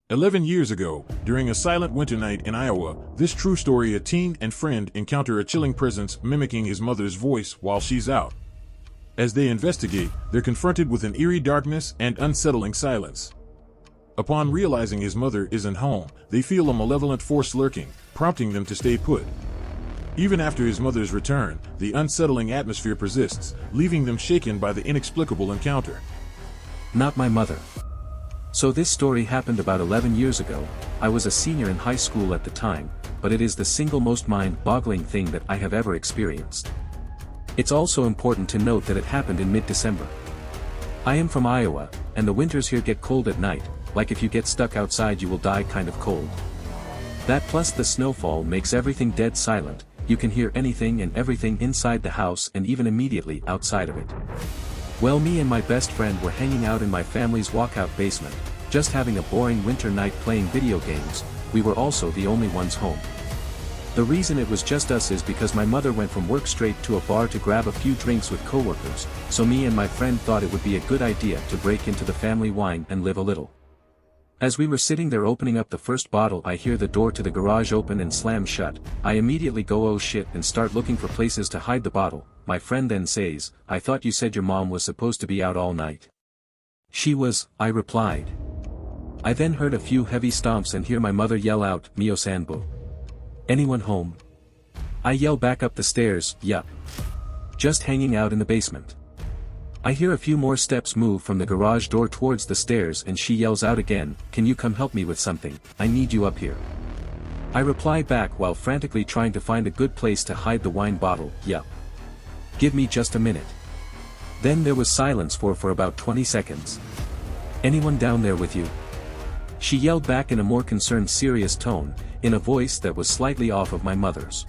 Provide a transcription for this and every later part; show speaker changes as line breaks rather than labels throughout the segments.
11 years ago, during a silent winter night in Iowa, this true story: a teen and friend encounter a chilling presence mimicking his mother's voice while she's out. As they investigate, they're confronted with an eerie darkness and unsettling silence. Upon realizing his mother isn't home, they feel a malevolent force lurking, prompting them to stay put. Even after his mother's return, the unsettling atmosphere persists, leaving them shaken by the inexplicable encounter.
Not my mother. So this story happened about 11 years ago. I was a senior in high school at the time, but it is the single most mind-boggling thing that I have ever experienced. It's also important to note that it happened in mid-December. I am from Iowa, and the winters here get cold at night, like if you get stuck outside you will die kind of cold. That plus the snowfall makes everything dead silent. You can hear anything and everything inside the house and even immediately outside of it. Well, me and my best friend were hanging out in my family's walkout basement, just having a boring winter night playing video games. We were also the only ones home. The reason it was just us is because my mother went from work straight to a bar to grab a few drinks with coworkers, so me and my friend thought it would be a good idea to break into the family wine and live a little. As we were sitting there opening up the first bottle, I hear the door to the garage open and slam shut. I immediately go oh shit and start looking for places to hide the bottle. My friend then says, "I thought you said your mom was supposed to be out all night." "She was," I replied. I then heard a few heavy stomps and hear my mother yell out, "Mio Sanbo. Anyone home?" I yell back up the stairs, "Yup. Just hanging out in the basement." I hear a few more steps move from the garage door towards the stairs and she yells out again, "Can you come help me with something? I need you up here." I reply back while frantically trying to find a good place to hide the wine bottle, "Yup. Give me just a minute." Then there was silence for about 20 seconds. "Anyone down there with you?" She yelled back in a more concerned, serious tone, in a voice that was slightly off of my mother's.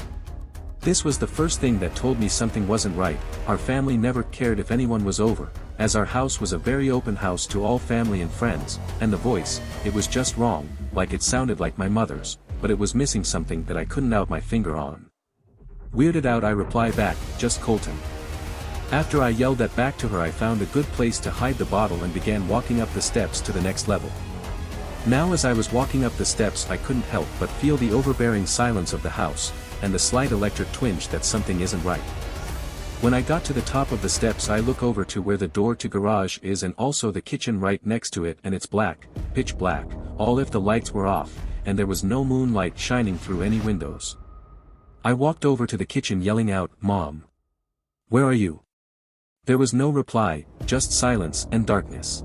This was the first thing that told me something wasn't right. Our family never cared if anyone was over, as our house was a very open house to all family and friends, and the voice, it was just wrong, like it sounded like my mother's, but it was missing something that I couldn't out my finger on. Weirded out, I reply back, "Just Colton." After I yelled that back to her, I found a good place to hide the bottle and began walking up the steps to the next level. Now as I was walking up the steps, I couldn't help but feel the overbearing silence of the house, and the slight electric twinge that something isn't right. When I got to the top of the steps, I look over to where the door to garage is and also the kitchen right next to it, and it's black, pitch black, all if the lights were off, and there was no moonlight shining through any windows. I walked over to the kitchen yelling out, "Mom. Where are you?" There was no reply, just silence and darkness.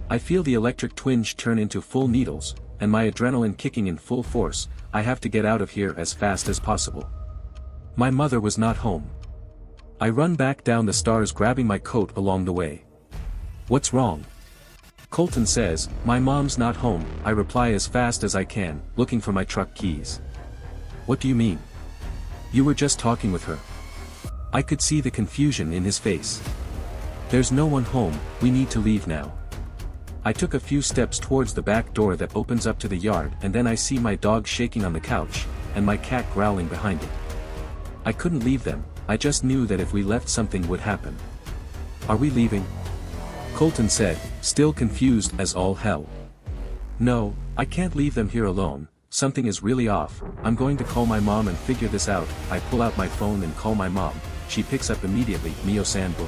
I feel the electric twinge turn into full needles, and my adrenaline kicking in full force. I have to get out of here as fast as possible. My mother was not home. I run back down the stairs grabbing my coat along the way. "What's wrong?" Colton says, "My mom's not home." I reply as fast as I can, looking for my truck keys. "What do you mean? You were just talking with her." I could see the confusion in his face. "There's no one home, we need to leave now." I took a few steps towards the back door that opens up to the yard, and then I see my dog shaking on the couch, and my cat growling behind it. I couldn't leave them, I just knew that if we left something would happen. "Are we leaving?" Colton said, still confused as all hell. "No, I can't leave them here alone, something is really off. I'm going to call my mom and figure this out." I pull out my phone and call my mom. She picks up immediately, "Mio Sanbo.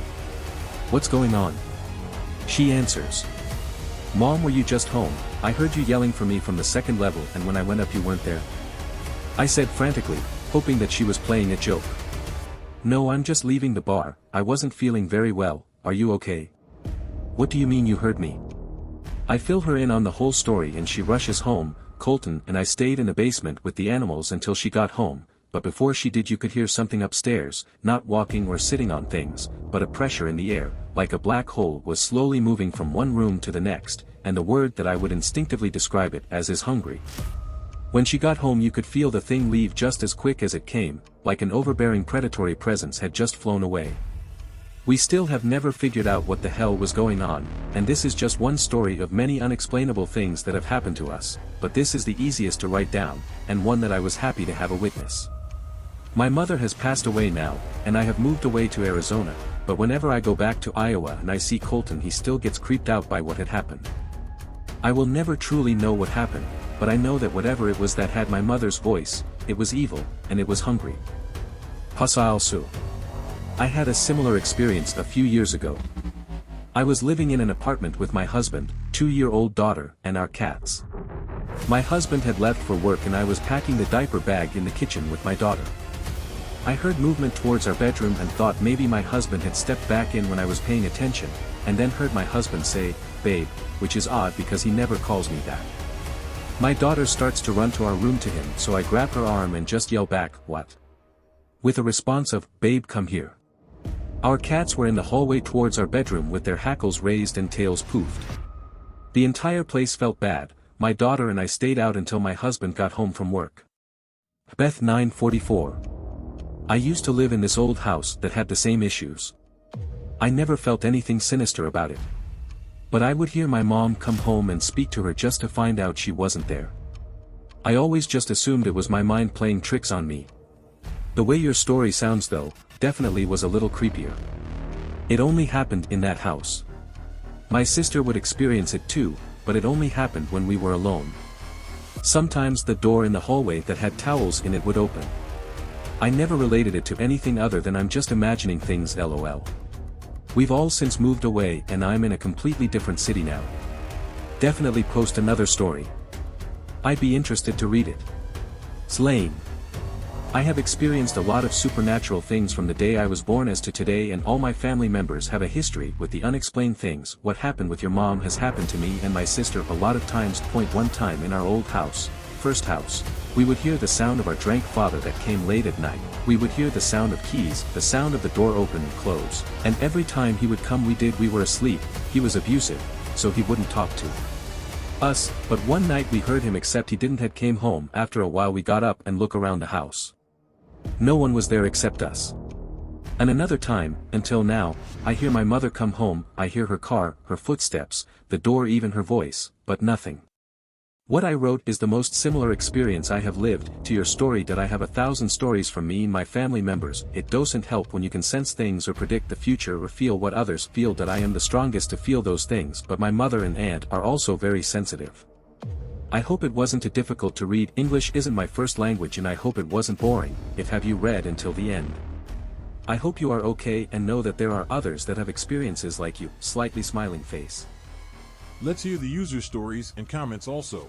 What's going on?" She answers, "Mom, were you just home? I heard you yelling for me from the second level, and when I went up you weren't there." I said frantically, hoping that she was playing a joke. "No, I'm just leaving the bar, I wasn't feeling very well. Are you okay?" "What do you mean you heard me?" I fill her in on the whole story and she rushes home. Colton and I stayed in the basement with the animals until she got home, but before she did you could hear something upstairs, not walking or sitting on things, but a pressure in the air, like a black hole was slowly moving from one room to the next, and the word that I would instinctively describe it as is hungry. When she got home you could feel the thing leave just as quick as it came, like an overbearing predatory presence had just flown away. We still have never figured out what the hell was going on, and this is just one story of many unexplainable things that have happened to us, but this is the easiest to write down, and one that I was happy to have a witness. My mother has passed away now, and I have moved away to Arizona, but whenever I go back to Iowa and I see Colton he still gets creeped out by what had happened. I will never truly know what happened, but I know that whatever it was that had my mother's voice, it was evil, and it was hungry. Pasal Su. I had a similar experience a few years ago. I was living in an apartment with my husband, 2-year-old daughter, and our cats. My husband had left for work and I was packing the diaper bag in the kitchen with my daughter. I heard movement towards our bedroom and thought maybe my husband had stepped back in when I was paying attention, and then heard my husband say, "Babe," which is odd because he never calls me that. My daughter starts to run to our room to him, so I grab her arm and just yell back, "What?" with a response of, "Babe, come here." Our cats were in the hallway towards our bedroom with their hackles raised and tails poofed. The entire place felt bad. My daughter and I stayed out until my husband got home from work. Beth 944. I used to live in this old house that had the same issues. I never felt anything sinister about it. But I would hear my mom come home and speak to her just to find out she wasn't there. I always just assumed it was my mind playing tricks on me. The way your story sounds though, definitely was a little creepier. It only happened in that house. My sister would experience it too, but it only happened when we were alone. Sometimes the door in the hallway that had towels in it would open. I never related it to anything other than I'm just imagining things lol. We've all since moved away and I'm in a completely different city now. Definitely post another story. I'd be interested to read it. Slane. I have experienced a lot of supernatural things from the day I was born as to today, and all my family members have a history with the unexplained things. What happened with your mom has happened to me and my sister a lot of times. One time in our old house, first house, we would hear the sound of our drunk father that came late at night. We would hear the sound of keys, the sound of the door open and close, and every time he would come we were asleep. He was abusive, so he wouldn't talk to us, but one night we heard him except he didn't. Had came home. After a while we got up and look around the house. No one was there except us. And another time, until now, I hear my mother come home, I hear her car, her footsteps, the door, even her voice, but nothing. What I wrote is the most similar experience I have lived to your story. That I have 1,000 stories from me and my family members. It doesn't help when you can sense things or predict the future or feel what others feel. That I am the strongest to feel those things, but my mother and aunt are also very sensitive. I hope it wasn't too difficult to read. English isn't my first language and I hope it wasn't boring. If have you read until the end? I hope you are okay and know that there are others that have experiences like you. Slightly smiling face.
Let's hear the user stories and comments also.